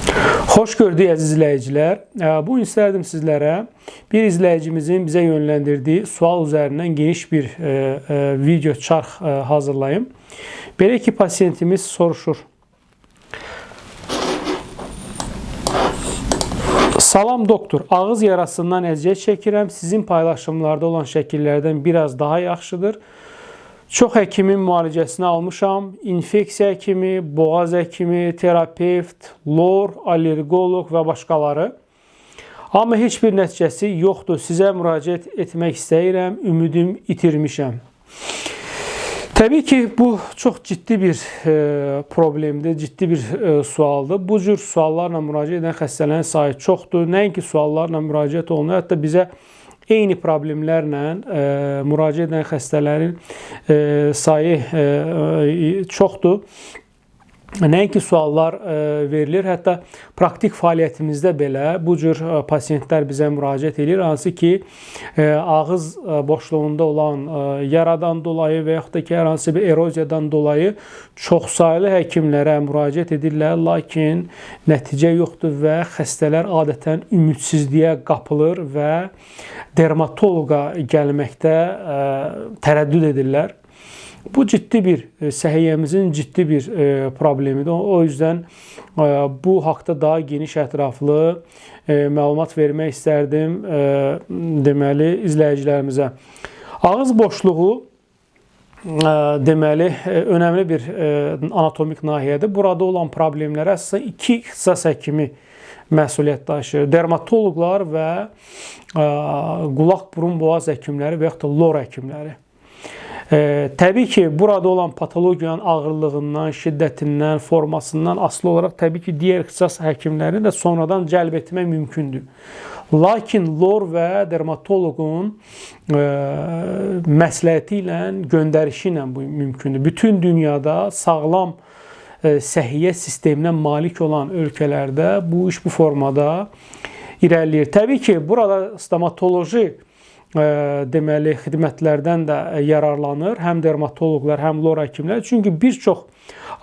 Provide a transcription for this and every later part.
Hoş gördük əziz izləyicilər. Bugün istərdim sizlərə bir izləyicimizin bizə yönləndirdiyi sual üzərindən geniş bir video çarx hazırlayım. Belə ki, pasiyentimiz soruşur. Salam doktor, ağız yarasından əziyyət çəkirəm. Sizin paylaşımlarda olan şəkillərdən biraz daha yaxşıdır. Çox həkimin müalicəsini almışam. İnfeksiya həkimi, boğaz həkimi, terapevt, lor, allergoloq və başqaları. Amma heç bir nəticəsi yoxdur. Sizə müraciət etmək istəyirəm. Ümidim itirmişəm. Təbii ki, bu çox ciddi bir problemdir, ciddi bir sualdır. Bu cür suallarla müraciət edən xəstələrin sayı çoxdur. Nəinki suallarla müraciət olunur, hətta bizə eyni problemlərlə müraciət edən xəstələrin sayı çoxdur. Nəinki suallar verilir, hətta praktik fəaliyyətimizdə belə bu cür pasiyentlər bizə müraciət edir. Hansı ki, ağız boşluğunda olan yaradan dolayı və yaxud da ki, hər hansı bir eroziyadan dolayı çoxsaylı həkimlərə müraciət edirlər, lakin nəticə yoxdur və xəstələr adətən ümidsizliyə qapılır və dermatoloqa gəlməkdə tərəddüd edirlər. Bu ciddi bir, səhiyyəmizin ciddi bir problemidir. O yüzden bu haqda daha geniş ətraflı məlumat vermək istərdim deməli izləyicilərimizə. Ağız boşluğu deməli önəmli bir anatomik nahiyədir. Burada olan problemlər əsasən iki ixtisas həkimi məsuliyyət daşıyır. Dermatoloqlar və qulaq, burun, boğaz həkimləri və yaxud da lor həkimləri. Təbii ki, burada olan patologiyanın ağırlığından, şiddətindən, formasından asılı olaraq təbii ki, digər ixtisas həkimlərini də sonradan cəlb etmək mümkündür. Lakin lor və dermatoloqun məsləhəti ilə, göndərişi ilə bu mümkündür. Bütün dünyada sağlam səhiyyə sisteminə malik olan ölkələrdə bu iş bu formada irəliləyir. Təbii ki, burada stomatoloji deməli xidmətlərdən də yararlanır. Həm dermatoloqlar, həm lor həkimlər. Çünki bir çox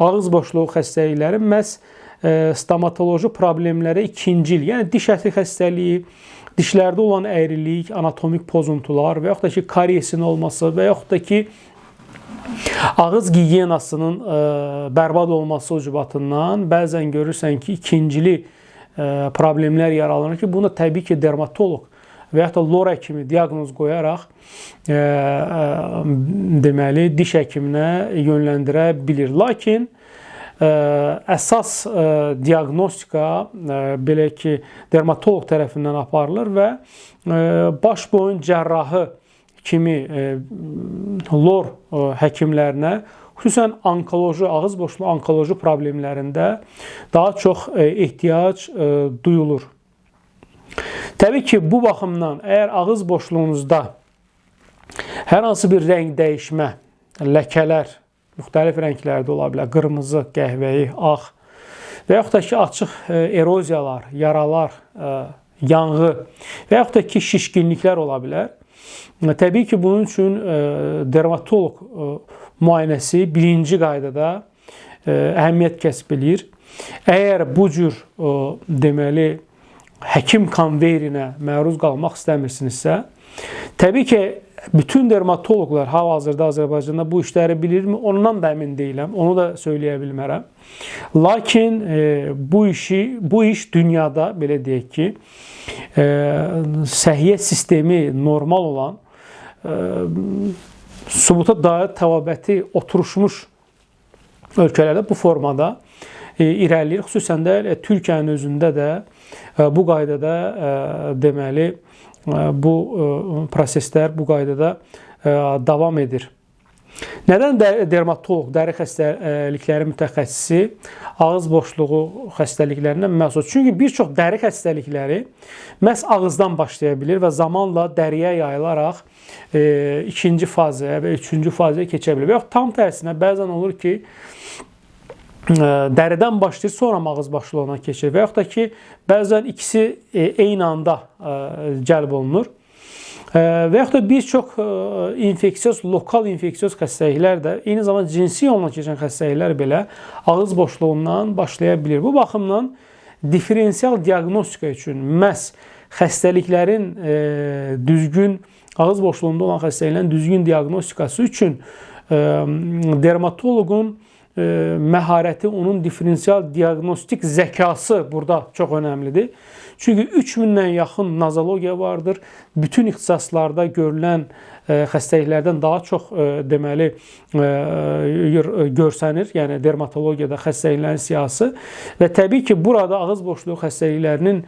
ağız boşluğu xəstəlikləri məhz stomatoloji problemlərə ikincil, yəni diş əti xəstəliyi, dişlərdə olan əyrilik, anatomik pozuntular və yaxud da ki, kariesin olması və yaxud da ki, ağız gigiyenasının bərbad olması ucbatından bəzən görürsən ki, ikincili problemlər yaralanır ki, buna təbii ki, dermatoloq və yaxud da lor həkimi diaqnoz qoyaraq deməli diş həkiminə yönləndirə bilir. Lakin əsas diaqnostika belə ki, dermatoloq tərəfindən aparılır və baş boyun cərrahı kimi lor həkimlərinə xüsusən onkoloji, ağız boşluğu onkoloji problemlərində daha çox ehtiyac duyulur. Təbii ki, bu baxımdan əgər ağız boşluğunuzda hər hansı bir rəng dəyişmə, ləkələr, müxtəlif rənglərdə ola bilər, qırmızı, qəhvəyi, ağ və yaxud da ki, açıq eroziyalar, yaralar, yanğı və yaxud da ki, şişkinliklər ola bilər. Təbii ki, bunun üçün dermatoloq müayinəsi birinci qaydada əhəmiyyət kəsb edir. Əgər bu cür deməli həkim konveyerinə məruz qalmaq istəmirsinizsə, təbii ki, bütün dermatoloqlar hal-hazırda Azərbaycanda bu işləri bilirmi? Ondan da əmin deyiləm, onu da söyləyə bilmərəm. Lakin bu iş dünyada, belə deyək ki, səhiyyə sistemi normal olan, sübuta dair təvabəti oturuşmuş ölkələrdə bu formada irəliləyir. Xüsusən də Türkiyənin özündə də bu qaydada deməli bu proseslər bu qaydada davam edir. Nədən dermatoloq, dəri xəstəlikləri mütəxəssisi ağız boşluğu xəstəliklərindən məsul? Çünki bir çox dəri xəstəlikləri məhz ağızdan başlaya bilir və zamanla dəriyə yayılaraq ikinci fazaya və üçüncü fazaya keçə bilir. Və yaxud tam tərsinə bəzən olur ki, dəridən başlayır, sonra ağız boşluğuna keçir və yaxud da ki, bəzən ikisi eyni anda cəlb olunur. Və yaxud da bir çox infeksiyöz, lokal infeksiyöz xəstəliklər də, eyni zamanda cinsi yolla keçən xəstəliklər belə ağız boşluğundan başlaya bilir. Bu baxımdan diferensial diaqnostika üçün məhz xəstəliklərin düzgün, ağız boşluğunda olan xəstəliklərin düzgün diaqnostikası üçün dermatoloqun məharəti, onun diferensial diaqnostik zəkası burada çox önəmlidir. Çünki 3000-dən yaxın nazologiya vardır. Bütün ixtisaslarda görülən xəstəliklərdən daha çox deməli görsənir. Yəni dermatologiyada xəstəliklərin siyahısı və təbii ki, burada ağız boşluğu xəstəliklərinin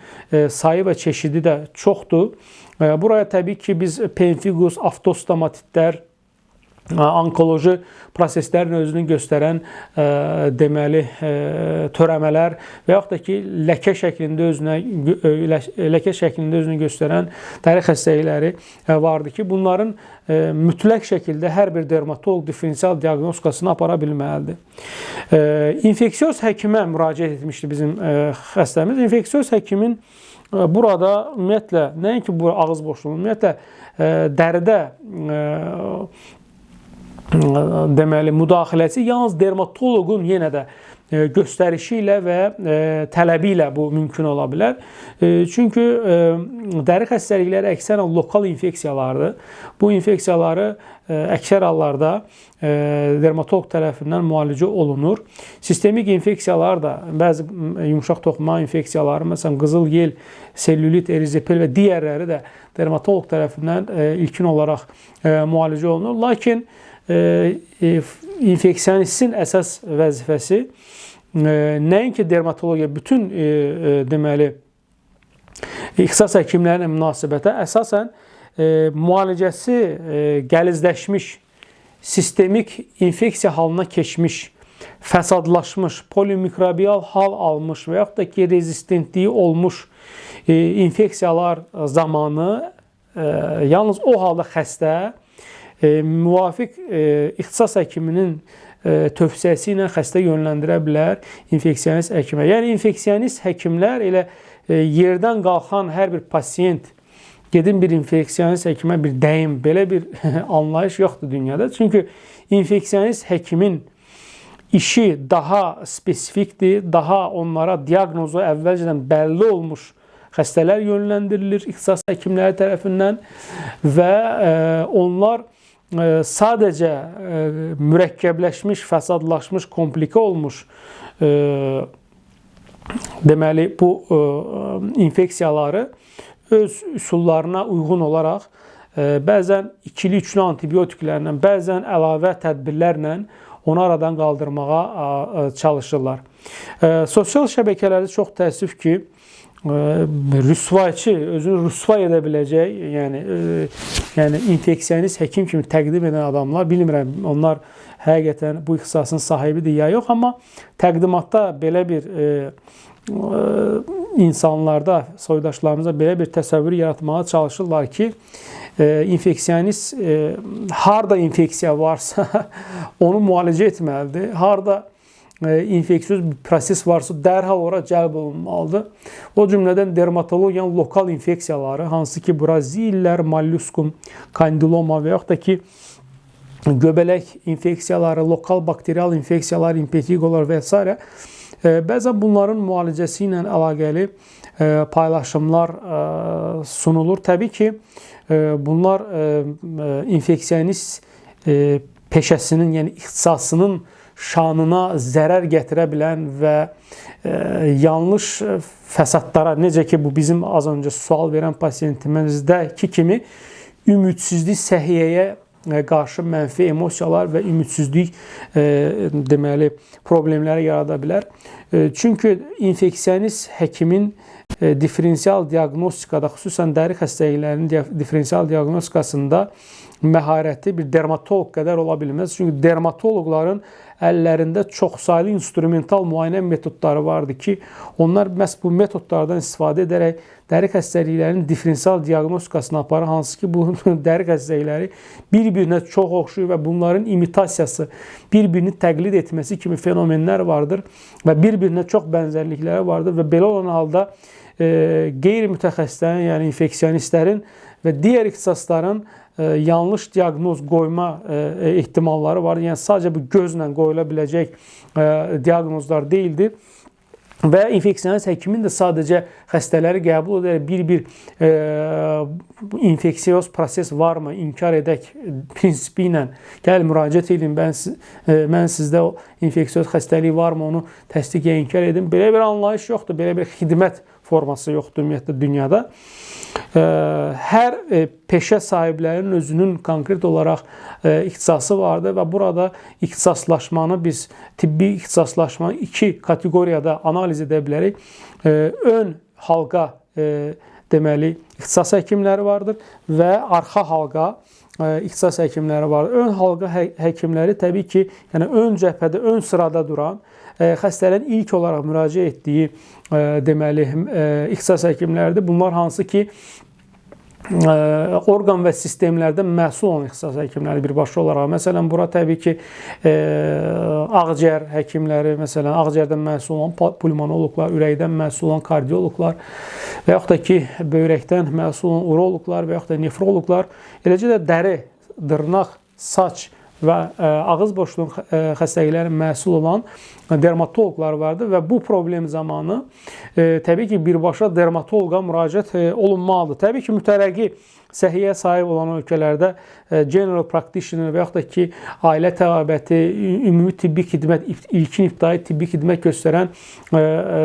sayı və çeşidi də çoxdur. Buraya təbii ki, biz pemfigus, aftostomatitlər, onkoloji proseslərin özünü göstərən deməli törəmələr və yaxud da ki, ləkə şəklində özünü göstərən dəri xəstəlikləri vardır ki, bunların mütləq şəkildə hər bir dermatoloq diferensial diaqnostikasını apara bilməlidir. İnfeksiyoz həkimə müraciət etmişdi bizim xəstəmiz. İnfeksiyoz həkimin burada ümumiyyətlə, nəinki bu ağız boşluğu, ümumiyyətlə dəridə deməli müdaxiləsi yalnız dermatoloqun yenə də göstərişi ilə və tələbi ilə bu mümkün ola bilər. Çünki dəri xəstəlikləri əksərən lokal infeksiyalardır. Bu infeksiyaları əksər hallarda dermatoloq tərəfindən müalicə olunur. Sistemik infeksiyalar da, bəzi yumşaq toxuma infeksiyaları, məsələn qızıl yel, selülit, erizipel və digərləri də dermatoloq tərəfindən ilkin olaraq müalicə olunur. Lakin infeksiyonistin əsas vəzifəsi nəinki dermatologiya, bütün deməli ixtisas həkimlərlə münasibətə əsasən müalicəsi gəlizləşmiş, sistemik infeksiya halına keçmiş, fəsadlaşmış, polimikrobial hal almış və yaxud da ki, rezistentliyi olmuş infeksiyalar zamanı yalnız o halda xəstə müvafiq ixtisas həkiminin tövsiyəsi ilə xəstə yönləndirə bilər infeksionist həkimə. Yəni, infeksionist həkimlər elə yerdən qalxan hər bir pasiyent gedin bir infeksionist həkimə bir dəyim, belə bir anlayış yoxdur dünyada. Çünki infeksionist həkimin işi daha spesifikdir, daha onlara diaqnozu əvvəlcədən bəlli olmuş xəstələr yönləndirilir ixtisas həkimləri tərəfindən və onlar sadəcə mürəkkəbləşmiş, fəsadlaşmış, komplikə olmuş deməli bu infeksiyaları öz üsullarına uyğun olaraq bəzən ikili, üçlü antibiotiklərlə, bəzən əlavə tədbirlərlə onu aradan qaldırmağa çalışırlar. Sosial şəbəkələrdə çox təəssüf ki, rüsvayçı, özünü rüsvay edə biləcək, yəni infeksiyonist həkim kimi təqdim edən adamlar, bilmirəm, onlar həqiqətən bu ixtisasın sahibidir ya yox, amma təqdimatda belə bir insanlarda, soydaşlarımıza belə bir təsəvvür yaratmağa çalışırlar ki, infeksiyonist harda infeksiya varsa onu müalicə etməlidir, harda infeksiyöz bir proses varsa dərhal ora cəlb olunmalıdır. O cümlədən dermatologiyanın lokal infeksiyaları, hansı ki brazillər, molluskum, kandiloma və yaxud da ki göbələk infeksiyaları, lokal bakterial infeksiyalar, impetigolar və s. Bəzən bunların müalicəsi ilə əlaqəli paylaşımlar sunulur. Təbii ki, bunlar infeksiyonist peşəsinin, yəni ixtisasının şanına zərər gətirə bilən və yanlış fəsadlara, necə ki bu bizim az öncə sual verən pasiyentimizdəki kimi ümidsizlik, səhiyyəyə qarşı mənfi emosiyalar və ümidsizlik deməli problemləri yarada bilər. Çünki infeksiyonist həkimin diferensial diaqnostikada, xüsusən dəri xəstəliklərinin diferensial diaqnostikasında məharəti bir dermatoloq qədər ola bilməz. Çünki dermatoloqların əllərində çoxsaylı instrumental müayinə metodları vardır ki, onlar məhz bu metodlardan istifadə edərək dəri xəstəliklərinin diferensial diaqnostikasını aparır, hansı ki, bu dəri xəstəlikləri bir-birinə çox oxşuyur və bunların imitasiyası, bir-birini təqlid etməsi kimi fenomenlər vardır və bir-birinə çox bənzərlikləri vardır və belə olan halda qeyri-mütəxəssislərin, yəni infeksionistlərin və digər ixtisasların yanlış diaqnoz qoyma ehtimalları var. Yəni, sadəcə bu gözlə qoyula biləcək diaqnozlar deyildir. və infeksiyonist həkimin də sadəcə xəstələri qəbul edərək bir infeksiyoz proses varmı, inkar edək prinsipi ilə gəl müraciət edin, mən sizdə infeksiyoz xəstəliyi varmı, onu təsdiq ya inkar edin. Belə bir anlayış yoxdur, belə bir xidmət forması yoxdur ümumiyyətlə dünyada. Hər peşə sahiblərinin özünün konkret olaraq ixtisası vardır və burada ixtisaslaşmanı biz tibbi ixtisaslaşmanı iki kateqoriyada analiz edə bilərik. Ön halqa deməli ixtisas həkimləri vardır və arxa halqa ixtisas həkimləri vardır. Ön halqa həkimləri təbii ki, yəni ön cəbhədə, ön sırada duran xəstələrin ilk olaraq müraciət etdiyi deməli ixtisas həkimləridir. Bunlar hansı ki orqan və sistemlərdə məsul olan ixtisas həkimləri birbaşa olaraq. Məsələn, bura təbii ki ağciyər həkimləri, məsələn, ağciyərdən məsul olan pulmonoloqlar, ürəkdən məsul olan kardioloqlar və yaxud da ki böyrəkdən məsul olan uroloqlar və yaxud da nefroloqlar, eləcə də dəri, dırnaq, saç və ağız boşluğu xəstəlikləri məsul olan dermatoloqlar vardır və bu problem zamanı təbii ki, birbaşa dermatoloqa müraciət olunmalıdır. Təbii ki, mütərəqqi səhiyyəyə sahib olan ölkələrdə general practitioner və yaxud da ki, ailə təbabəti, ümumi tibbi xidmət, ilkin ibtidai tibbi xidmət göstərən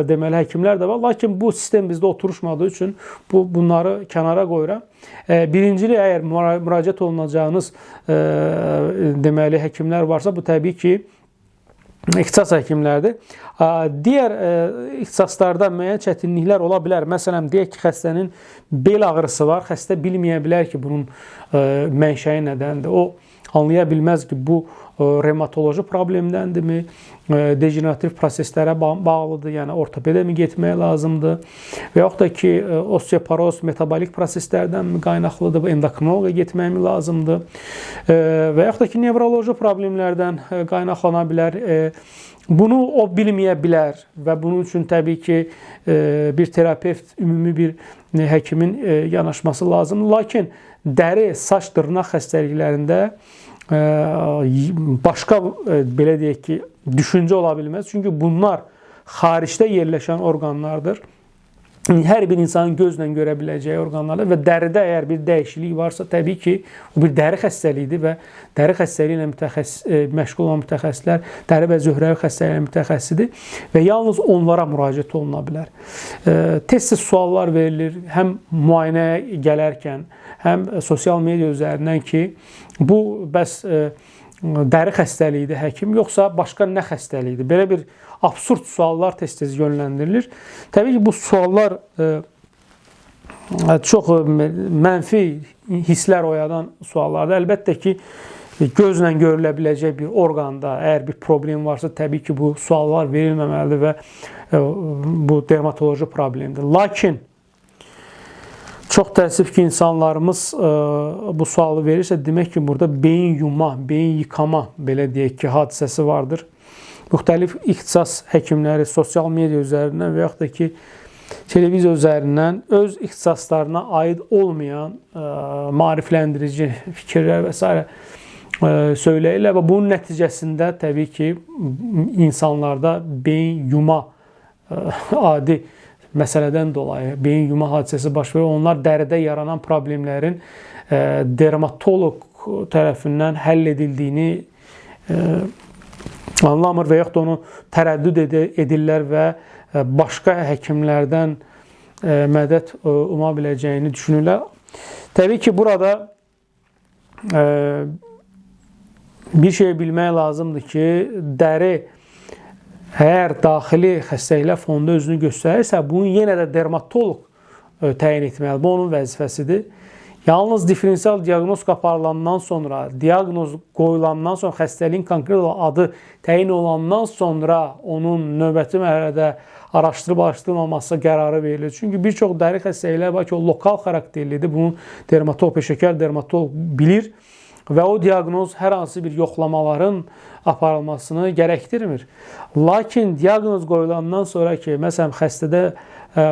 deməli həkimlər də var. Lakin bu sistem bizdə oturuşmadığı üçün bunları kənara qoyuram. Birincili, əgər müraciət olunacağınız deməli həkimlər varsa, bu təbii ki, ixtisas həkimlərdir. Digər ixtisaslarda müəyyən çətinliklər ola bilər. Məsələn, deyək ki, xəstənin bel ağrısı var. Xəstə bilməyə bilər ki, bunun mənşəyi nədəndir. O anlaya bilməz ki, bu revmatoloji problemdəndirmi, degenerativ proseslərə bağlıdır, yəni ortopedə mi getmək lazımdır və yaxud da ki, osteoporoz, metabolik proseslərdənmi qaynaqlıdır, endokrinoloqa getmək mi lazımdır və yaxud da ki, nevroloji problemlərdən qaynaqlana bilər. Bunu o bilməyə bilər və bunun üçün təbii ki, bir terapevt, ümumi bir həkimin yanaşması lazımdır. Lakin dəri, saç, dırnaq xəstəliklərində başqa, belə deyək ki, düşüncə ola bilməz. Çünki bunlar xaricdə yerləşən orqanlardır. Hər bir insanın gözlə görə biləcəyi orqanlardır və dəridə əgər bir dəyişiklik varsa, təbii ki, bu bir dəri xəstəliyidir və dəri xəstəliyi ilə məşğul olan mütəxəssislər dəri və zöhrəvi xəstəliklə mütəxəssisidir və yalnız onlara müraciət oluna bilər. Tez-tez suallar verilir, həm müayinəyə gələrkən, həm sosial media üzərindən ki, bu bəs dəri xəstəliyidir həkim, yoxsa başqa nə xəstəliyidir? Belə bir absurd suallar tez-tez yönləndirilir. Təbii ki, bu suallar çox mənfi hisslər oyadan suallardır. Əlbəttə ki, gözlə görülə biləcək bir orqanda əgər bir problem varsa, təbii ki, bu suallar verilməməlidir və bu dermatoloji problemdir. Lakin çox təəssüf ki, insanlarımız bu sualı verirsə, demək ki, burada beyin yuma, beyin yıkama, belə deyək ki, hadisəsi vardır. Müxtəlif ixtisas həkimləri sosial media üzərindən və yaxud da ki, televiziya üzərindən öz ixtisaslarına aid olmayan maarifləndirici fikirlər və s. söyləyirlər və bunun nəticəsində təbii ki, insanlarda beyin yuma adi məsələdən dolayı beyin yuma hadisəsi baş verir. Onlar dəridə yaranan problemlərin dermatoloq tərəfindən həll edildiyini anlamır və yaxud da onu tərəddüd edirlər və başqa həkimlərdən mədət umma biləcəyini düşünürlər. Təbii ki, burada bir şey bilmək lazımdır ki, dəri əgər daxili xəstəliklər fonunda özünü göstərirsə, bunu yenə də dermatoloq təyin etməlidir. Bu onun vəzifəsidir. Yalnız diferensial diaqnostika aparılandan sonra, diaqnoz qoyulandan sonra, xəstəliyin konkret adı təyin olandan sonra onun növbəti mərhələdə araşdırılıb-araşdırılmaması qərarı verilir. Çünki bir çox dəri xəstəliklər var ki, o lokal xarakterlidir. Bunu dermatoloq, peşəkar dermatoloq bilir və o diaqnoz hər hansı bir yoxlamaların aparılmasını gərəkdirmir. Lakin diaqnoz qoyulandan sonra ki, məsələn, xəstədə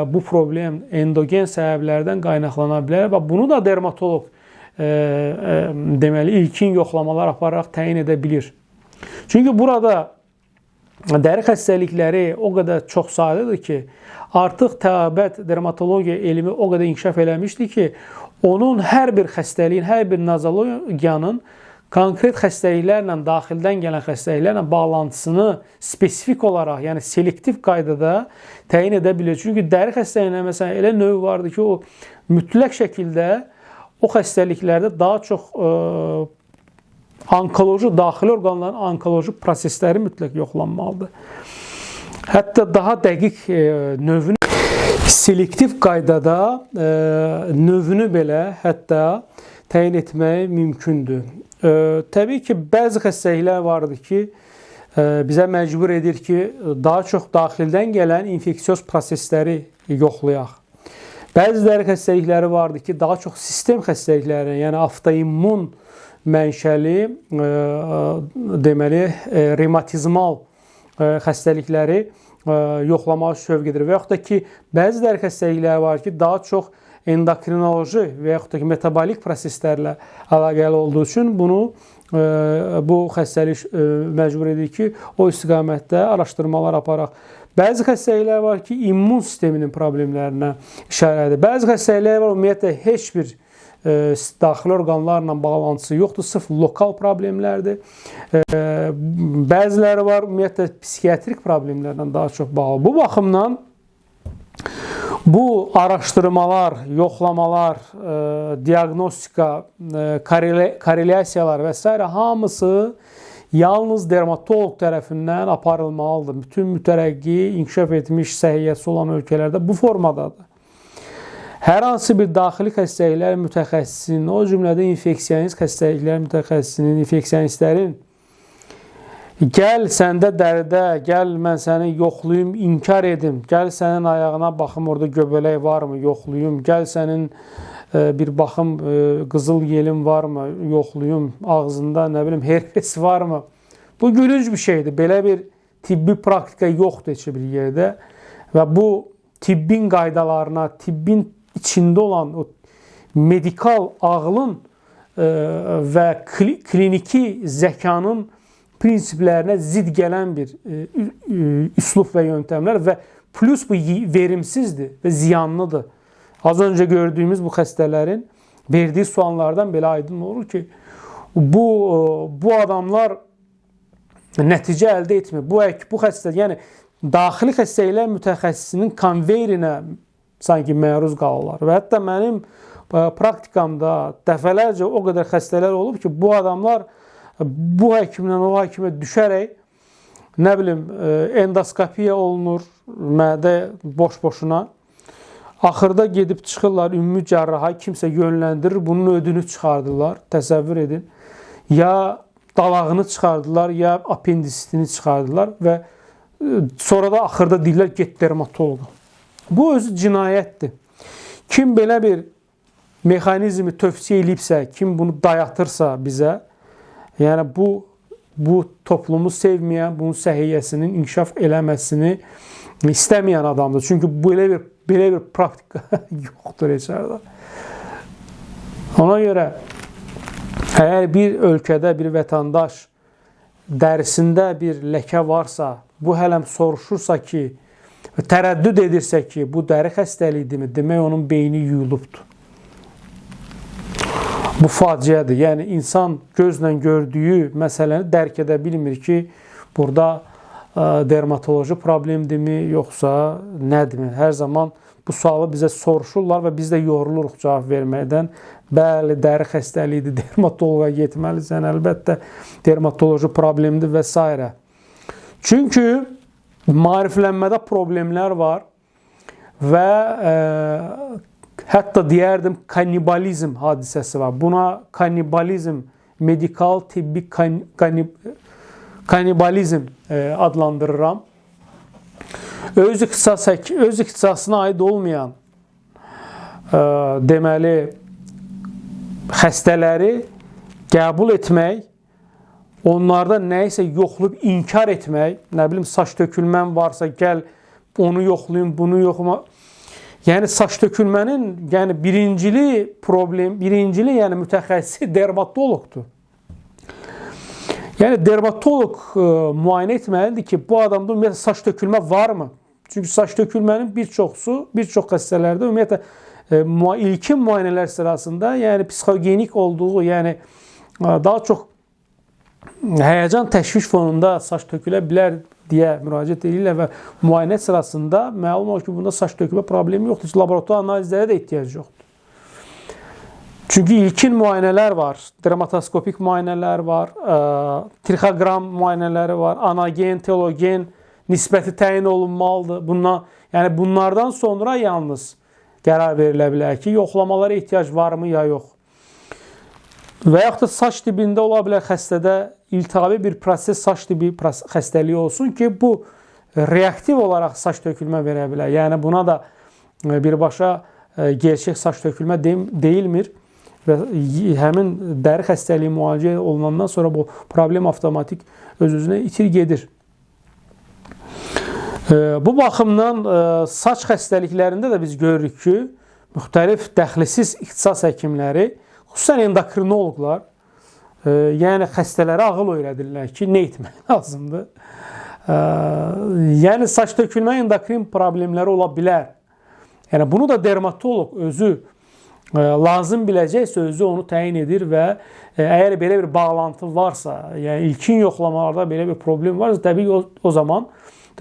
bu problem endogen səbəblərdən qaynaqlana bilər və bunu da dermatoloq deməli ilkin yoxlamalar apararaq təyin edə bilir. Çünki burada dəri xəstəlikləri o qədər çox sayılıdır ki, artıq təbabət dermatologiya elmi o qədər inkişaf eləmişdir ki, onun hər bir xəstəliyin, hər bir nozologiyanın konkret xəstəliklərlə, daxildən gələn xəstəliklərlə bağlantısını spesifik olaraq, yəni selektiv qaydada təyin edə bilir. Çünki dəri xəstəliklərində məsələn elə növ vardır ki, o mütləq şəkildə o xəstəliklərdə daha çox onkoloji, daxili orqanların onkoloji prosesləri mütləq yoxlanmalıdır. Hətta daha dəqiq növünü selektiv qaydada növünü belə hətta təyin etmək mümkündür. Təbii ki, bəzi xəstəliklər vardır ki, bizə məcbur edir ki, daha çox daxildən gələn infeksiyoz prosesləri yoxlayaq. Bəzi dəri xəstəlikləri vardır ki, daha çox sistem xəstəlikləri, yəni avtoimmun mənşəli, deməli, revmatizmal xəstəlikləri yoxlamağa sövq edir. Və yaxud da ki, bəzi dəri xəstəlikləri var ki, daha çox endokrinoloji və yaxud da ki, metabolik proseslərlə əlaqəli olduğu üçün bu xəstəlik məcbur edir ki, o istiqamətdə araşdırmalar aparaq. Bəzi xəstəliklər var ki, immun sisteminin problemlərinə işarədir. Bəzi xəstəliklər var, ümumiyyətlə heç bir daxili orqanlarla bağlantısı yoxdur, sırf lokal problemlərdir. Bəziləri var, ümumiyyətlə psixiatrik problemlərlə daha çox bağlı. Bu baxımdan bu araşdırmalar, yoxlamalar, diaqnostika, korrelyasiyalar və s. hamısı yalnız dermatoloq tərəfindən aparılmalıdır. Bütün mütərəqqi, inkişaf etmiş səhiyyəsi olan ölkələrdə bu formadadır. Hər hansı bir daxili xəstəliklər mütəxəssisinin, o cümlədə infeksionist xəstəliklər mütəxəssisinin, infeksionistlərin gəl səndə dəridə, gəl mən səni yoxlayım, inkar edim, gəl sənin ayağına baxım, orada göbələk varmı, yoxlayım, gəl sənin bir baxım qızıl yelin varmı, yoxlayım, ağzında nə bilim herpes varmı. Bu gülünc bir şeydir. Belə bir tibbi praktika yoxdur heç bir yerdə və bu tibbin qaydalarına, tibbin içində olan o medikal ağlın və kliniki zəkanın prinsiplərinə zid gələn bir üslub və yöntəmlər və plus bu verimsizdir və ziyanlıdır. Az öncə gördüyümüz bu xəstələrin verdiyi suallardan belə aydın olur ki, bu adamlar nəticə əldə etmir. Bu xəstə, yəni daxili xəstəliklər mütəxəssisinin konveyerinə sanki məruz qalırlar. Və hətta mənim praktikamda dəfələrcə o qədər xəstələr olub ki, bu adamlar bu həkimdən o həkimə düşərək, nə bilim, endoskopiya olunur, mədə boş-boşuna. Axırda gedib çıxırlar, ümumi cərraha kimsə yönləndirir, bunun ödünü çıxardırlar, təsəvvür edin. Ya dalağını çıxardırlar, ya apendisitini çıxardırlar və sonra da axırda deyirlər, get dermatoloqa. Bu özü cinayətdir. Kim belə bir mexanizmi tövsiyə edibsə, kim bunu dayatırsa bizə, yəni bu toplumu sevməyən, bunun səhiyyəsinin inkişaf eləməsini istəməyən adamdır. Çünki belə bir praktika yoxdur heç yerdə. Ona görə əgər bir ölkədə bir vətəndaş dərisində bir ləkə varsa, bu hələm soruşursa ki, tərəddüd edirsə ki, bu dəri xəstəliyidirmi, demək onun beyni yuyulubdur. Bu faciədir. Yəni, insan gözlə gördüyü məsələni dərk edə bilmir ki, burada dermatoloji problemdirmi, yoxsa nədirmi? Hər zaman bu sualı bizə soruşurlar və biz də yoruluruq cavab verməkdən. Bəli, dəri xəstəliyidir, dermatoloqa getməlisən, əlbəttə dermatoloji problemdir və s. Çünki maariflənmədə problemlər var və hətta deyərdim kannibalizm hadisəsi var. Buna kannibalizm, medikal, tibbi kannibalizm adlandırıram. Öz ixtisasına aid olmayan deməli xəstələri qəbul etmək, onlarda nəyisə yoxlayıb inkar etmək, nə bilim, saç tökülmən varsa, gəl onu yoxlayın, bunu yoxlama. Yəni, saç tökülmənin birincili yəni mütəxəssisi dermatoloqdur. Yəni dermatoloq müayinə etməlidir ki, bu adamda ümumiyyətlə saç tökülmə varmı? Çünki saç tökülmənin bir çox xəstələrdə ümumiyyətlə ilkin müayinələr sırasında, yəni psixogenik olduğu, yəni daha çox həyəcan təşviş fonunda saç tökülə bilər deyə müraciət edirlər və müayinə sırasında məlum olur ki, bunda saç tökülmə problemi yoxdur. Laborator analizlərə də ehtiyac yoxdur. Çünki ilkin müayinələr var, dermatoskopik müayinələr var, trixoqram müayinələri var, anagen, telogen nisbəti təyin olunmalıdır. Yəni bunlardan sonra yalnız qərar verilə bilər ki, yoxlamalara ehtiyac varmı ya yox. Və yaxud da saç dibində ola bilər xəstədə iltihabi bir proses saç dibi xəstəliyi olsun ki, bu reaktiv olaraq saç tökülmə verə bilər. Yəni buna da birbaşa gerçək saç tökülmə deyilmir. Və həmin dəri xəstəliyi müalicə olunandan sonra bu problem avtomatik öz-özünə itir gedir. Bu baxımdan saç xəstəliklərində də biz görürük ki, müxtəlif dəxlisiz ixtisas həkimləri, xüsusən endokrinoloqlar, yəni xəstələrə ağıl öyrədirlər ki, nə etmək lazımdır. Yəni saç tökülmə endokrin problemləri ola bilər. Yəni bunu da dermatoloq özü lazım biləcəksə özü onu təyin edir və əgər belə bir bağlantı varsa, yəni ilkin yoxlamalarda belə bir problem varsa, təbii ki, o zaman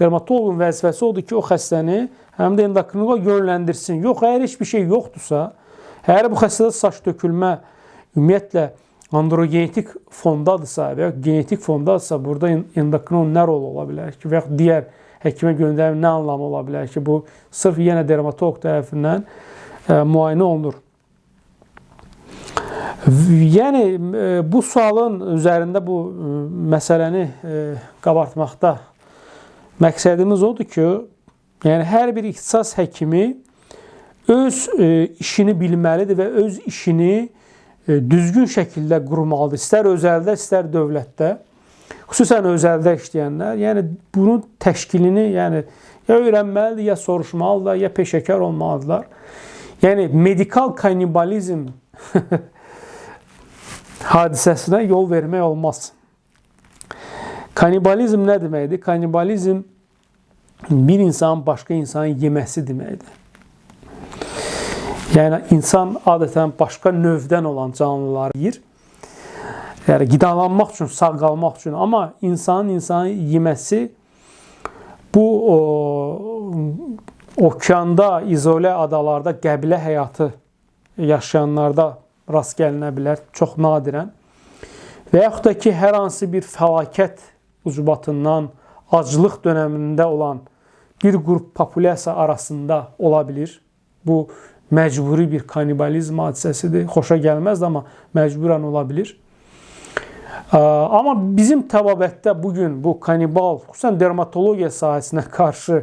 dermatoloqun vəzifəsi odur ki, o xəstəni həm də endokrinoloqa yönləndirsin. Yox, əgər heç bir şey yoxdursa, əgər bu xəstədə saç tökülmə ümumiyyətlə androgenetik fondadırsa və ya genetik fondadırsa, burada endokrinoloq nə rol ola bilər ki, və ya digər həkimə göndərim nə anlamı ola bilər ki, bu sırf yenə dermatoloq tərəfindən müayinə olunur. Yəni, bu sualın üzərində bu məsələni qabartmaqda məqsədimiz odur ki, yəni hər bir ixtisas həkimi öz işini bilməlidir və öz işini düzgün şəkildə qurmalıdır. İstər özəldə, istər dövlətdə, xüsusən özəldə işləyənlər, yəni bunun təşkilini ya öyrənməlidir, ya soruşmalıdır, ya peşəkar olmalıdırlar. Yəni, medikal kannibalizm hadisəsinə yol vermək olmaz. Kannibalizm nə deməkdir? Kannibalizm bir insanın başqa insanı yeməsi deməkdir. Yəni, insan adətən başqa növdən olan canlıları yeyir. Yəni, qidalanmaq üçün, sağ qalmaq üçün. Amma insanın insanı yeməsi bu okeanda, izolə adalarda qəbilə həyatı yaşayanlarda rast gəlinə bilər, çox nadirən. Və yaxud da ki, hər hansı bir fəlakət ucbatından, aclıq dönəmində olan bir qrup populyasiya arasında ola bilir. Bu, məcburi bir kannibalizm hadisəsidir. Xoşa gəlməz, amma məcburən ola bilir. Amma bizim təbabətdə bugün bu kannibal, xüsusən dermatologiya sahəsinə qarşı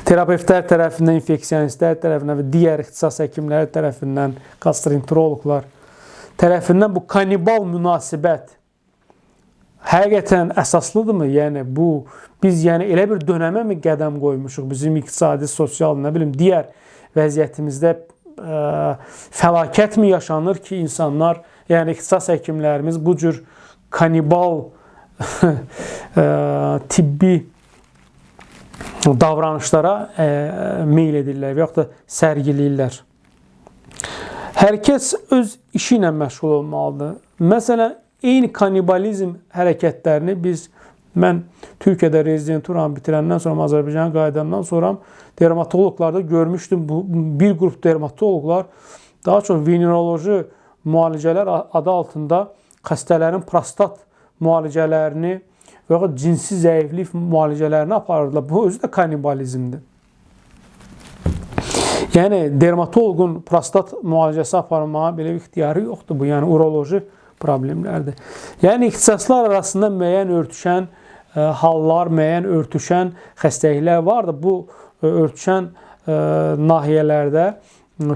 terapevtlər tərəfindən, infeksionistlər tərəfindən və digər ixtisas həkimləri tərəfindən, gastroenteroloqlar tərəfindən bu kannibal münasibət həqiqətən əsaslıdırmı? Yəni, biz elə bir dönəmə mi qədəm qoymuşuq? Bizim iqtisadi, sosial, digər vəziyyətimizdə fəlakət mi yaşanır ki, insanlar, yəni ixtisas həkimlərimiz bu cür kannibal tibbi davranışlara meyl edirlər və yaxud da sərgiləyirlər. Hər kəs öz işi ilə məşğul olmalıdır. Məsələn, eyni kannibalizm hərəkətlərini mən Türkiyədə rezidenturamı bitirəndən sonra, Azərbaycana qayıdandan sonra dermatoloqlarda görmüşdüm. Bir qrup dermatoloqlar daha çox veneroloji müalicələr adı altında xəstələrin prostat müalicələrini və ya cinsi zəiflik müalicələrini aparırlar. Bu özü də kannibalizmdir. Yəni, dermatoloqun prostat müalicəsi aparmağa belə bir ixtiyarı yoxdur. Bu, yəni uroloji problemlərdir. Yəni, ixtisaslar arasında müəyyən örtüşən hallar, müəyyən örtüşən xəstəliklər vardır. Bu örtüşən nahiyələrdə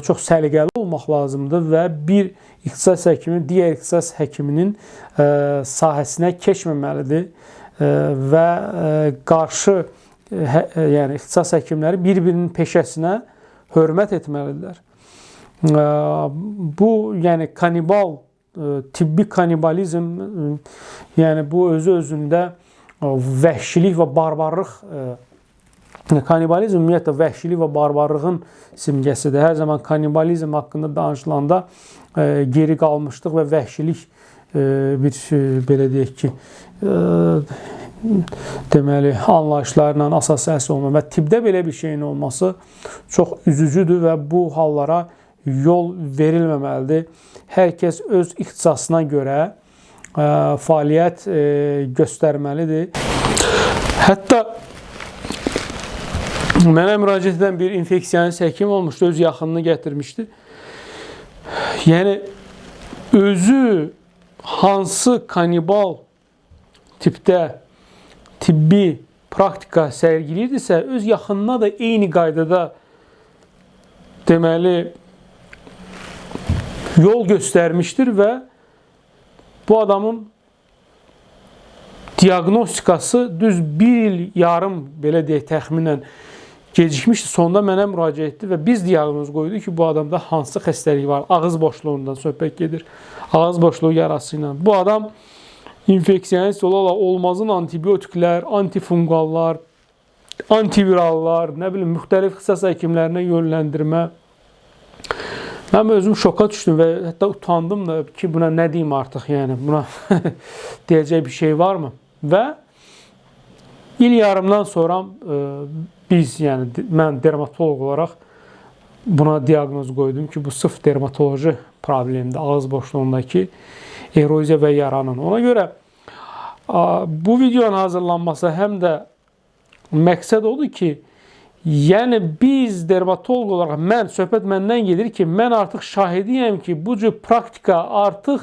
çox səliqəli olmaq lazımdır və bir ixtisas həkimi digər ixtisas həkiminin sahəsinə keçməməlidir və qarşı ixtisas həkimləri bir-birinin peşəsinə hörmət etməlidirlər. Bu, yəni kannibal tibbi kannibalizm, yəni bu özü-özündə vəhşilik və barbarlıq, kannibalizm ümumiyyətlə vəhşilik və barbarlığın simgəsidir. Hər zaman kannibalizm haqqında danışılanda geri qalmışlıq və vəhşilik bir belə deyək ki, deməli anlayışlarla assosiasiya olunur və tibbdə belə bir şeyin olması çox üzücüdür və bu hallara yol verilməməlidir. Hər kəs öz ixtisasına görə fəaliyyət göstərməlidir. Hətta mənə müraciət edən bir infeksiyonist həkim olmuşdu, öz yaxınını gətirmişdi. Yəni, özü hansı kannibal tipdə tibbi praktika sərgiləyirdisə, öz yaxınına da eyni qaydada deməli yol göstərmişdir və bu adamın diaqnostikası düz bir il yarım belə deyək təxminən gecikmişdi. Sonda mənə müraciət etdi və biz diaqnoz qoyduq ki, bu adamda hansı xəstəlik var? Ağız boşluğundan söhbət gedir. Ağız boşluğu yarası ilə. Bu adam infeksiyonist olmazın antibiotiklər, antifungallar, antivirallar, nə bilim, müxtəlif ixtisas həkimlərinə yönləndirmə. Mən özüm şoka düşdüm və hətta utandım da ki, buna nə deyim artıq, yəni buna deyəcək bir şey varmı? Və il yarımdan sonra biz, yəni mən dermatoloq olaraq buna diaqnoz qoydum ki, bu sırf dermatoloji problemdir, ağız boşluğundakı eroziya və yaranın. Ona görə bu videonun hazırlanması həm də məqsəd odur ki, yəni biz dermatoloq olaraq, söhbət məndən gedir ki, mən artıq şahidiyəm ki, bu cür praktika artıq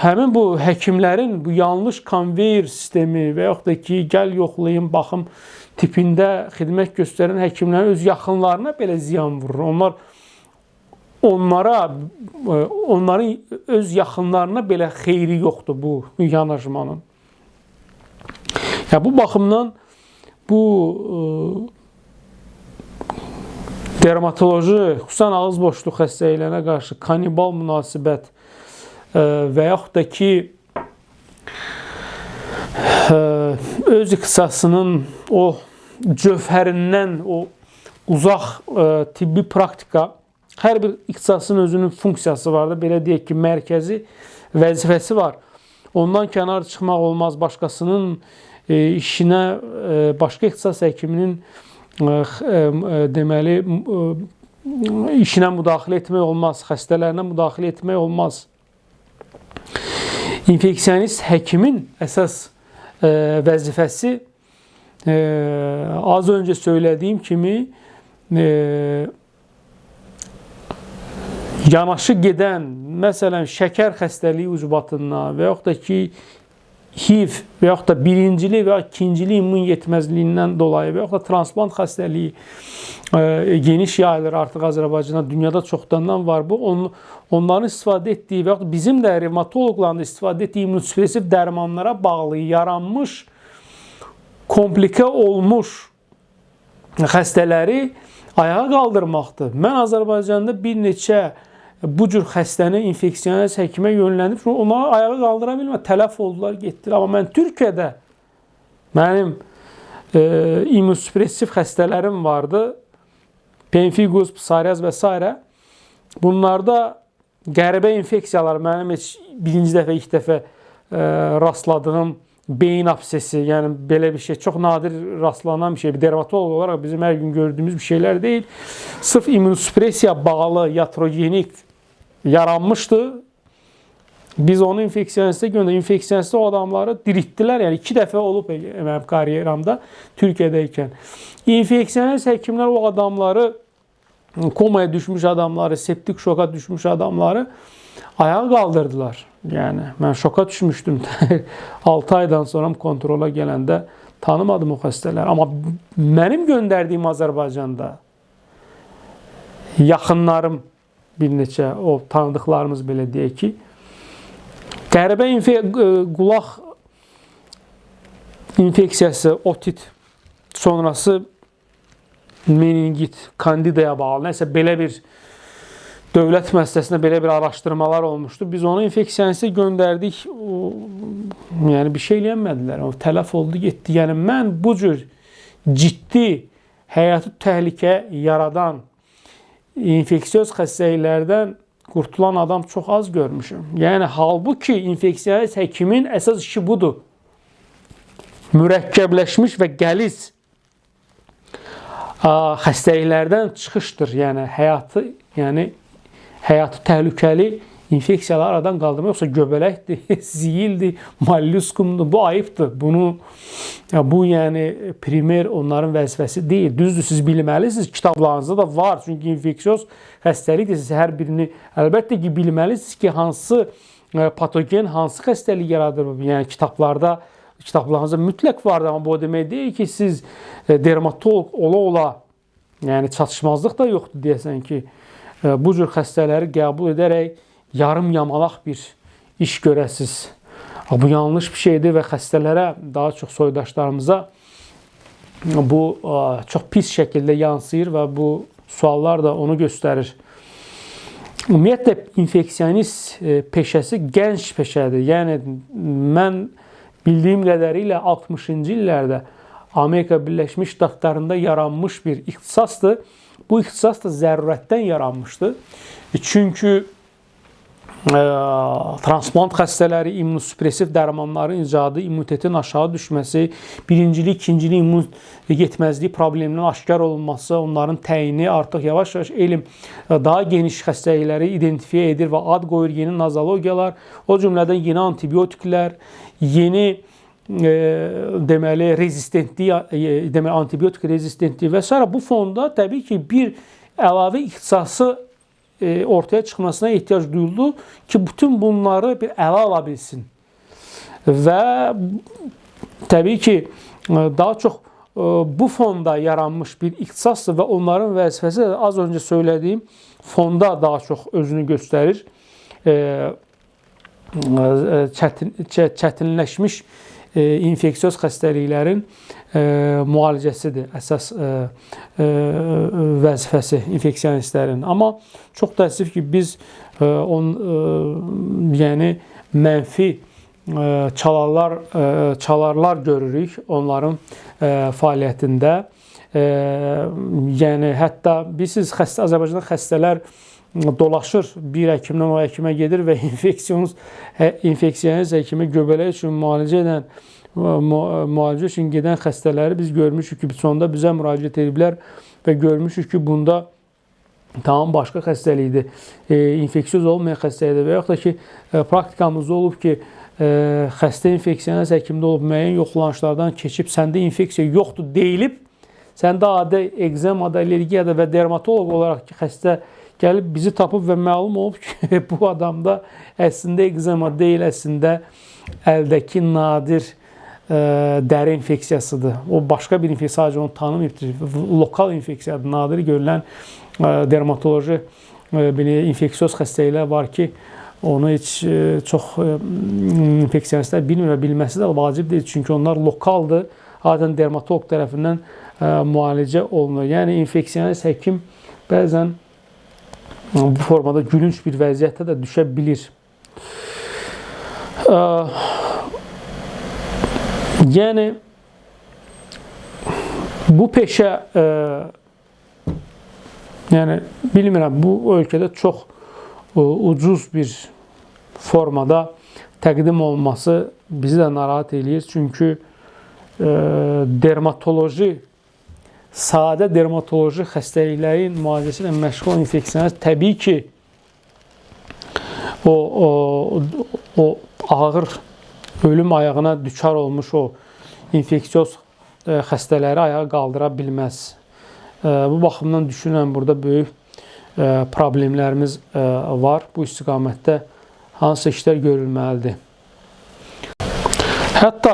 həmin bu həkimlərin bu yanlış konveyer sistemi və yaxud da ki, gəl yoxlayın, baxım tipində xidmət göstərən həkimlərin öz yaxınlarına belə ziyan vurur. Onların öz yaxınlarına belə xeyri yoxdur bu yanaşmanın. Bu baxımdan bu dermatoloji, xüsusən ağız boşluq xəstəliklərinə qarşı kannibal münasibət və yaxud da ki, öz ixtisasının o cövhərindən o uzaq tibbi praktika, hər bir ixtisasın özünün funksiyası vardır. Belə deyək ki, mərkəzi vəzifəsi var. Ondan kənar çıxmaq olmaz, başqasının işinə, başqa ixtisas həkiminin deməli işinə müdaxilə etmək olmaz, xəstələrinə müdaxilə etmək olmaz. İnfeksionist həkimin əsas vəzifəsi az öncə söylədiyim kimi yanaşı gedən, məsələn, şəkər xəstəliyi ucbatından və yaxud da ki, HIV və yaxud da birincili və ikincili immun yetməzliyindən dolayı və yaxud da transplant xəstəliyi geniş yayılır artıq Azərbaycana, dünyada çoxdandan var bu. Onların istifadə etdiyi və yaxud bizim də revmatoloqların istifadə etdiyi immunosupressiv dərmanlara bağlı yaranmış, komplikə olmuş xəstələri ayağa qaldırmaqdır. Mən Azərbaycanda bir neçə bu cür xəstəni infeksionist həkimə yönləndirib, onları ayağa qaldıra bilmə, tələf oldular, getdilər. Amma mən Türkiyədə mənim immunosupressiv xəstələrim vardı, pemfigus, psoriaz və s. Bunlarda qəribə infeksiyalar, mənim heç birinci dəfə, ilk dəfə rastladığım beyin absesi, yəni belə bir şey çox nadir rastlanan bir şey. Bir dermatoloq olaraq bizim hər gün gördüyümüz bir şeylər deyil. Sırf immunosupressiya bağlı yatrogenik yaranmışdı. Biz onu infeksionistə göndərdik. İnfeksionistə o adamları diritdilər. Yəni 2 dəfə olub mənim karyeramda Türkiyədəykən. İnfeksionist həkimlər o adamları, komaya düşmüş adamları, septik şoka düşmüş adamları ayağa qaldırdılar. Yəni mən şoka düşmüşdüm. 6 aydan sonra kontrola gələndə tanımadım o xəstələri. Amma mənim göndərdiyim Azərbaycanda yaxınlarım, bir neçə o tanıdıqlarımız belə deyək ki, qəribə qulaq infeksiyası, otit sonrası meningit, kandidaya bağlı, nəsə belə bir dövlət müəssisəsində belə bir araşdırmalar olmuşdu. Biz onu infeksiyonistə göndərdik. Yəni bir şey eləyənmədilər. O tələf oldu, getdi. Yəni mən bu cür ciddi həyatı təhlükə yaradan infeksiyoz xəstəliklərdən qurtulan adam çox az görmüşüm. Yəni halbuki infeksiyonist həkimin əsas işi budur. Mürəkkəbləşmiş və qəliz xəstəliklərdən çıxışdır. Yəni həyatı təhlükəli infeksiyalar aradan qaldırmaq, yoxsa göbələkdir, ziyildir, molluskumdur. Bu ayıbdır. Bu yəni primer onların vəzifəsi deyil. Düzdür, siz bilməlisiniz, kitablarınızda da var. Çünki infeksiyoz xəstəlikdir. Siz hər birini əlbəttə ki, bilməlisiniz ki, hansı patogen, hansı xəstəlik yaradır. Yəni kitablarınızda mütləq vardır, amma bu demək deyil ki, siz dermatolog ola-ola, yəni çatışmazlıq da yoxdur deyəsən ki, bu cür xəstələri qəbul edərək yarım yamalaq bir iş görəsiz. Bu yanlış bir şeydir və xəstələrə, daha çox soydaşlarımıza bu çox pis şəkildə yansıyır və bu suallar da onu göstərir. Ümumiyyətlə, infeksionist peşəsi gənc peşədir. Yəni, mən bildiyim qədərilə 60-cı illərdə Amerika Birləşmiş Ştatlarında yaranmış bir ixtisasdır. Bu ixtisas da zərurətdən yaranmışdı. Çünki transplant xəstələri, immunosupressiv dərmanların icadı, immunitetin aşağı düşməsi, birincili, ikincili immun yetməzliyi probleminin aşkar olunması, onların təyini artıq yavaş-yavaş elm daha geniş xəstəlikləri identifiyə edir və ad qoyur, yeni nazologiyalar, o cümlədən yeni antibiotiklər, yeni deməli rezistentlik, deməli antibiotik rezistentlik və s. Bu fonda təbii ki, bir əlavə ixtisası ortaya çıxmasına ehtiyac duyuldu ki, bütün bunları bir ələ ala bilsin. Və təbii ki, daha çox bu fonda yaranmış bir ixtisasdır və onların vəzifəsi az öncə söylədiyim fonda daha çox özünü göstərir. Çətinləşmiş infeksiyoz xəstəliklərin müalicəsidir əsas vəzifəsi infeksionistlərin. Amma çox təəssüf ki, biz yəni mənfi çalarlar görürük onların fəaliyyətində. Yəni hətta bilirsiniz, Azərbaycanda xəstələr dolaşır, bir həkimdən o həkimə gedir və infeksiyonist həkimi göbələk üçün müalicə üçün gedən xəstələri biz görmüşük ki, sonunda bizə müraciət ediblər və görmüşük ki, bunda tamam başqa xəstəlikdir, infeksiyoz olmayan xəstəlikdir və yaxud da ki, praktikamızda olub ki, xəstə infeksiyonist həkimdə olub müəyyən yoxlanışlardan keçib, səndə infeksiya yoxdur deyilib, səndə adi ekzemada, allergiyada və dermatoloq olaraq ki, xəstə gəlib bizi tapıb və məlum olub ki, bu adamda əslində ekzema deyil, əslində əldəki nadir dəri infeksiyasıdır. O başqa bir infeksiya, sadəcə onu tanımayıbdır. Lokal infeksiyadır, nadir görülən dermatoloji infeksiyoz xəstəliklər var ki, onu heç çox infeksionistlər bilmir və bilməsi də vacib deyil. Çünki onlar lokaldır, adətən dermatoloq tərəfindən müalicə olunur. Yəni, infeksionist həkim bəzən bu formada gülünç bir vəziyyətdə də düşə bilir. Yəni, bu peşə, yəni, bilmirəm, bu ölkədə çox ucuz bir formada təqdim olması bizi də narahat eləyir. Çünki dermatoloji, sadə dermatoloji xəstəliklərin müalicəsi ilə məşğul infeksionist təbii ki, o ağır ölüm ayağına düçar olmuş o infeksiyoz xəstələri ayağa qaldıra bilməz. Bu baxımdan düşünürəm, burada böyük problemlərimiz var. Bu istiqamətdə hansı işlər görülməlidir. Hətta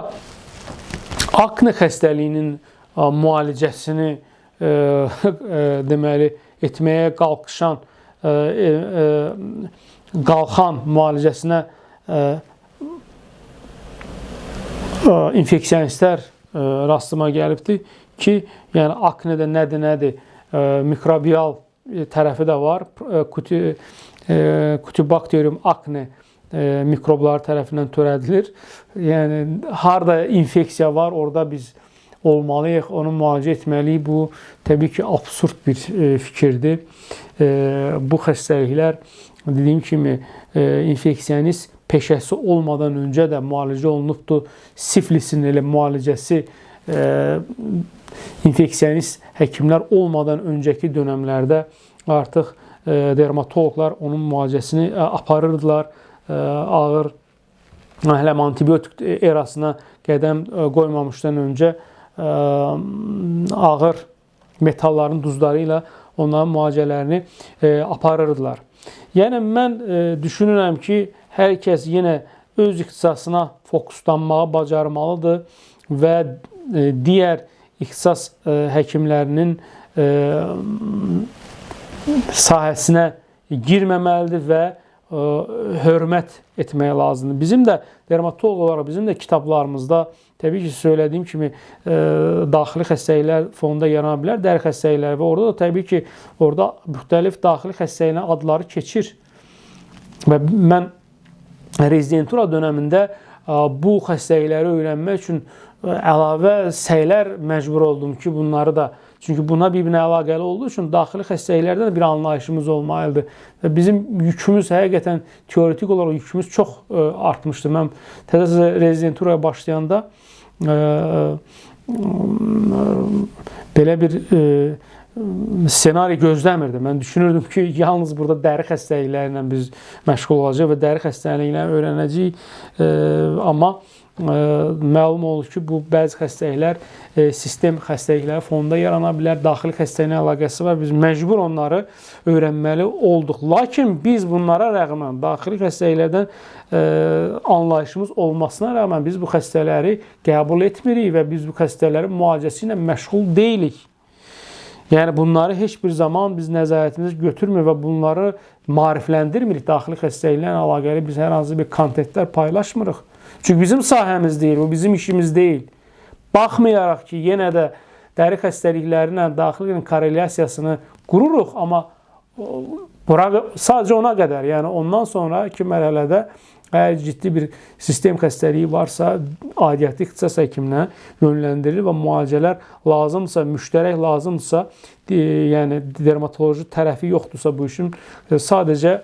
akne xəstəliyinin müalicəsini deməli etməyə qalxan müalicəsinə infeksionistlər rastıma gəlibdir ki, yəni aknedə nədir? Mikrobial tərəfi də var. Cutibacterium acne mikroblar tərəfindən törədilir. Yəni harda infeksiya var, orada biz olmalıyıq, onu müalicə etməliyik. Bu təbii ki, absurd bir fikirdir. Bu xəstəliklər dediyim kimi infeksionist peşəsi olmadan öncə də müalicə olunubdur. Siflisin elə müalicəsi infeksionist həkimlər olmadan öncəki dönəmlərdə artıq dermatoloqlar onun müalicəsini aparırdılar. Ağır hələm antibiotik erasına qədəm qoymamışdan öncə ağır metalların duzları ilə onların müalicələrini aparırdılar. Yəni mən düşünürəm ki, hər kəs yenə öz ixtisasına fokuslanmağı bacarmalıdır və digər ixtisas həkimlərinin sahəsinə girməməlidir və hörmət etmək lazımdır. Bizim də dermatoloq olaraq bizim də kitablarımızda təbii ki, söylədiyim kimi daxili xəstəliklər fonunda yarana bilər, dəri xəstəlikləri və orada da təbii ki, orada müxtəlif daxili xəstəliklərin adları keçir. Və mən rezidentura dönəmində bu xəstəlikləri öyrənmək üçün əlavə səylər məcbur oldum ki, bunları da, çünki buna bir-birinə əlaqəli olduğu üçün daxili xəstəliklərdə də bir anlayışımız olmalıdır. Və bizim yükümüz həqiqətən teoretik olaraq yükümüz çox artmışdır. Mən təzə rezidenturaya başlayanda belə bir ssenari gözləmirdim. Mən düşünürdüm ki, yalnız burada dəri xəstəlikləri ilə biz məşğul olacaq və dəri xəstəlikləri öyrənəcəyik. Amma məlum olur ki, bu bəzi xəstəliklər sistem xəstəlikləri fonunda yarana bilər, daxili xəstəliklə əlaqəsi var. Biz məcbur onları öyrənməli olduq. Lakin biz bunlara rəğmən, daxili xəstəliklərdən anlayışımız olmasına rəğmən biz bu xəstələri qəbul etmirik və biz bu xəstələrin müalicəsi ilə məşğul deyilik. Yəni bunları heç bir zaman biz nəzarətimizə götürmür və bunları maarifləndirmirik. Daxili xəstəliklərlə əlaqəli biz hər hansı bir kontentlər paylaşmırıq. Çünki bizim sahəmiz deyil, bu bizim işimiz deyil. Baxmayaraq ki, yenə də dəri xəstəliklərlə daxili korrelyasiyasını qururuq, amma sadəcə ona qədər, yəni ondan sonraki mərhələdə əgər ciddi bir sistem xəstəliyi varsa, aidiyyatlı ixtisas həkiminə yönləndirilir və müalicələr lazımdırsa, müştərək lazımdırsa, yəni dermatoloji tərəfi yoxdursa bu işin, sadəcə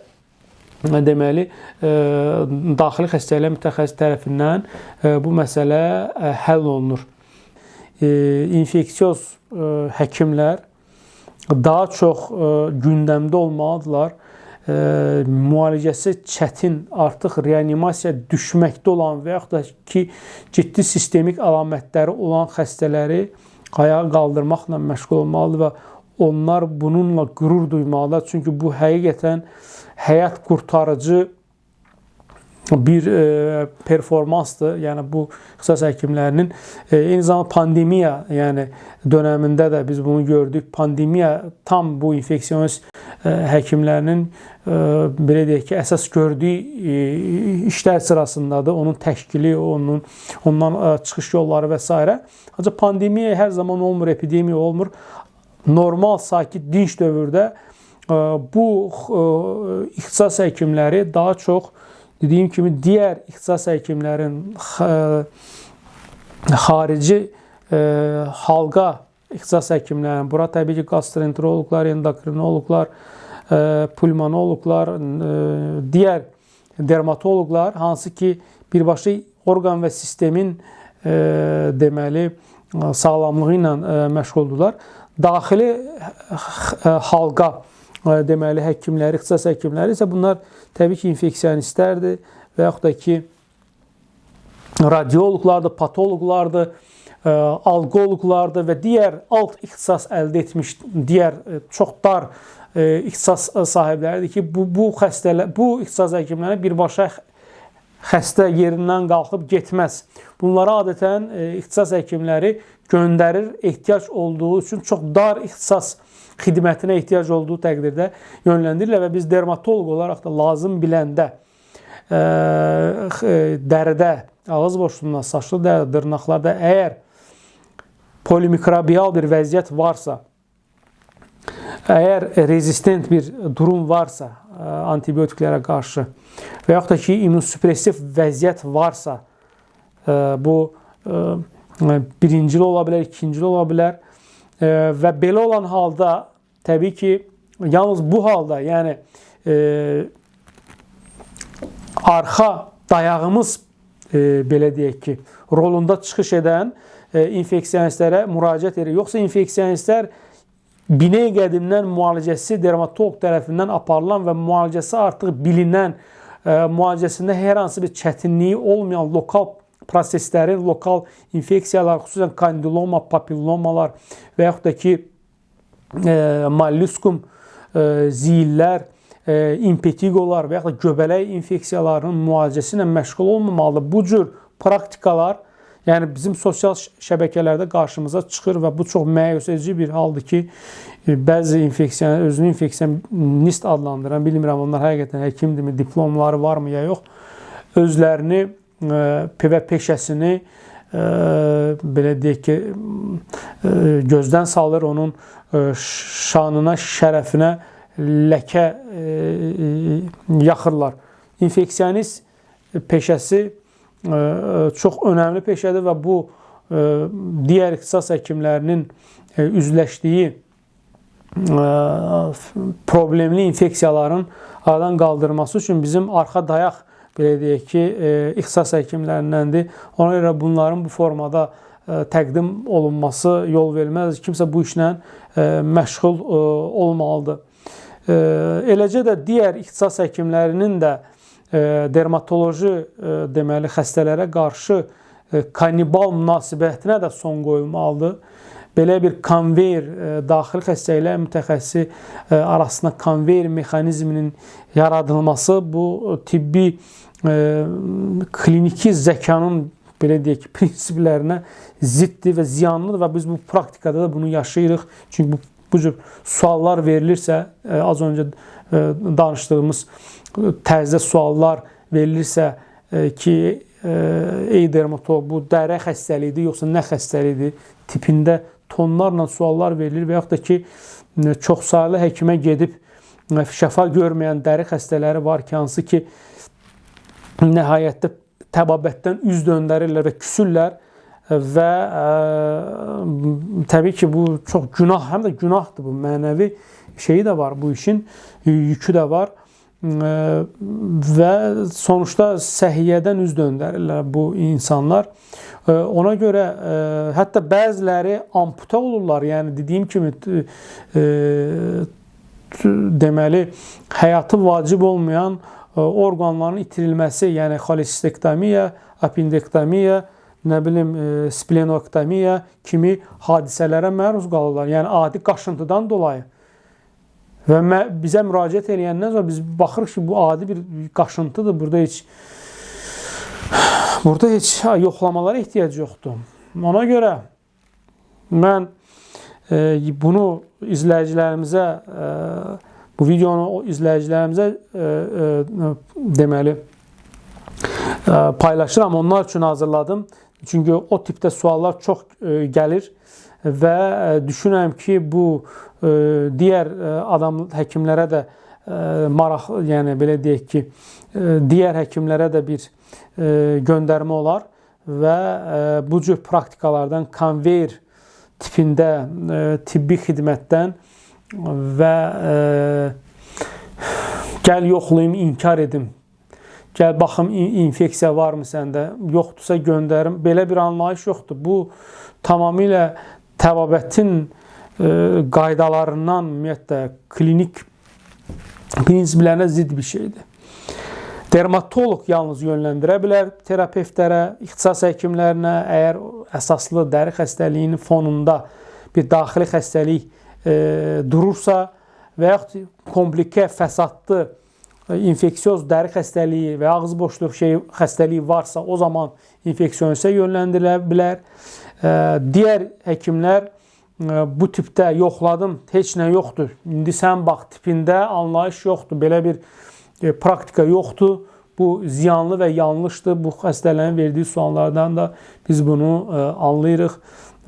deməli, daxili xəstəliklər mütəxəssis tərəfindən bu məsələ həll olunur. İnfeksiyoz həkimlər daha çox gündəmdə olmalıdırlar. Müalicəsi çətin, artıq reanimasiya düşməkdə olan və yaxud da ki, ciddi sistemik əlamətləri olan xəstələri ayağa qaldırmaqla məşğul olmalıdır və onlar bununla qürur duymalıdır. Çünki bu həqiqətən həyat qurtarıcı bir performansdır. Yəni bu ixtisas həkimlərinin eyni zamanda pandemiya, yəni dönəmində də biz bunu gördük. Pandemiya tam bu infeksionist həkimlərinin belə deyək ki, əsas gördüyü işlər sırasındadır. Onun təşkili, ondan çıxış yolları və s. Ancaq pandemiya hər zaman olmur, epidemiya olmur. Normal, sakit, dinç dövrdə bu ixtisas həkimləri daha çox, dediyim kimi, digər ixtisas həkimlərin xarici halqa ixtisas həkimlərin, bura təbii ki, gastroenteroloqlar, endokrinoloqlar, pulmonoloqlar, digər dermatoloqlar, hansı ki, birbaşa orqan və sistemin deməli sağlamlığı ilə məşğuldurlar. Daxili halqa deməli həkimləri, ixtisas həkimləri isə bunlar təbii ki, infeksionistlərdir və yaxud da ki, radioloqlardır, patoloqlardır, alqoloqlardır və digər alt ixtisas əldə etmiş digər çox dar ixtisas sahibləridir ki, bu ixtisas həkimləri birbaşa xəstə yerindən qalxıb getməz. Bunlara adətən ixtisas həkimləri göndərir, ehtiyac olduğu üçün çox dar ixtisas xidmətinə ehtiyac olduğu təqdirdə yönləndirirlər və biz dermatoloq olaraq da lazım biləndə dəridə, ağız boşluğunda, saçlı dəridə, dırnaqlarda əgər polimikrobial bir vəziyyət varsa, Əgər rezistent bir durum varsa antibiotiklərə qarşı və yaxud da ki, immunsüpressiv vəziyyət varsa, bu birincili ola bilər, ikincili ola bilər və belə olan halda təbii ki, yalnız bu halda, yəni arxa dayağımız belə deyək ki, rolunda çıxış edən infeksionistlərə müraciət edir. Yoxsa infeksionistlər binəy qədimdən müalicəsi dermatoloq tərəfindən aparılan və müalicəsi artıq bilinən, müalicəsində hər hansı bir çətinliyi olmayan lokal proseslərin, lokal infeksiyalar, xüsusən kandiloma, papillomalar və yaxud da ki, molluskum, ziyillər, impetigolar və yaxud da göbələk infeksiyalarının müalicəsi ilə məşğul olmamalıdır. Bu cür praktikalar, yəni bizim sosial şəbəkələrdə qarşımıza çıxır və bu çox məyus edici bir haldır ki, bəzi özünü infeksionist adlandıran, bilmirəm onlar həqiqətən həkimdirmi, diplomları varmı ya yox, özlərini və peşəsini belə deyək ki, gözdən salır, onun şanına, şərəfinə ləkə yaxırlar. İnfeksionist peşəsi çox önəmli peşədir və bu digər ixtisas həkimlərinin üzləşdiyi problemli infeksiyaların aradan qaldırılması üçün bizim arxa dayaq, belə deyək ki, ixtisas həkimlərindəndir. Ona görə bunların bu formada təqdim olunması yol verməz. Kimsə bu işlə məşğul olmalıdır. Eləcə də digər ixtisas həkimlərinin də dermatoloji deməli xəstələrə qarşı kannibal münasibətinə də son qoyulmalıdır. Belə bir konveyer, daxili xəstəliklər mütəxəssisi arasında konveyer mexanizminin yaradılması bu tibbi kliniki zəkanın belə deyək ki, prinsiplərinə ziddir və ziyanlıdır və biz bu praktikada da bunu yaşayırıq. Çünki bu cür suallar verilirsə, az öncə danışdığımız tərzdə suallar verilirsə ki, ey dermatolog, bu dəri xəstəliyidir, yoxsa nə xəstəliyidir tipində tonlarla suallar verilir və yaxud da ki, çox saylı həkimə gedib şəfa görməyən dəri xəstələri var ki, hansı ki, nəhayətdə təbabətdən üz döndərirlər və küsürlər və təbii ki, bu çox günah, həm də günahdır bu, mənəvi şeyi də var, bu işin yükü də var və sonuçda səhiyyədən üz döndərirlər bu insanlar. Ona görə hətta bəziləri amputa olurlar, yəni dediyim kimi deməli həyatı vacib olmayan orqanların itirilməsi, yəni xolesistektomiya, apendektomiya, nə bilim splenoktomiya kimi hadisələrə məruz qalırlar. Yəni adi qaşıntıdan dolayı. Və bizə müraciət edəndən sonra biz baxırıq ki, bu adi bir qaşıntıdır. Burada heç yoxlamalara ehtiyac yoxdur. Ona görə mən bunu izləyicilərimizə, bu videonu izləyicilərimizə deməli paylaşıram. Onlar üçün hazırladım. Çünki o tipdə suallar çox gəlir və düşünürəm ki, bu digər həkimlərə də maraq, yəni belə deyək ki, digər həkimlərə də bir göndərmə olar və bu cür praktikalardan, konveyer tipində tibbi xidmətdən və gəl yoxlayım, inkar edim, gəl baxım infeksiya varmı səndə, yoxdursa göndərim, belə bir anlayış yoxdur. Bu tamamilə təbabətin qaydalarından, ümumiyyətlə, klinik prinsiplərinə zidd bir şeydir. Dermatoloq yalnız yönləndirə bilər terapevtlərə, ixtisas həkimlərinə, əgər əsaslı dəri xəstəliyinin fonunda bir daxili xəstəlik durursa və yaxud komplikə, fəsadlı, infeksiyoz dəri xəstəliyi və ağız boşluq xəstəliyi varsa, o zaman infeksionistə yönləndirilə bilər. Digər həkimlər bu tipdə yoxladım, heç nə yoxdur, indi sən bax tipində anlayış yoxdur, belə bir praktika yoxdur, bu ziyanlı və yanlışdır. Bu xəstələrin verdiyi suallardan da biz bunu anlayırıq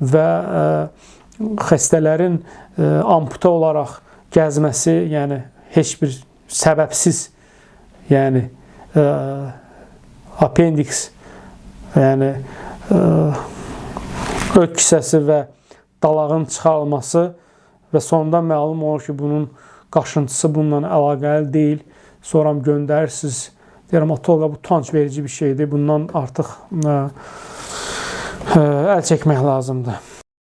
və xəstələrin amputa olaraq gəzməsi, yəni heç bir səbəbsiz, yəni appendix, yəni ök kisəsi və dalağın çıxarılması və sonda məlum olur ki, bunun qaşıntısı bununla əlaqəli deyil. Sonra göndərirsiniz dermatoloqa, bu utanc verici bir şeydir. Bundan artıq əl çəkmək lazımdır.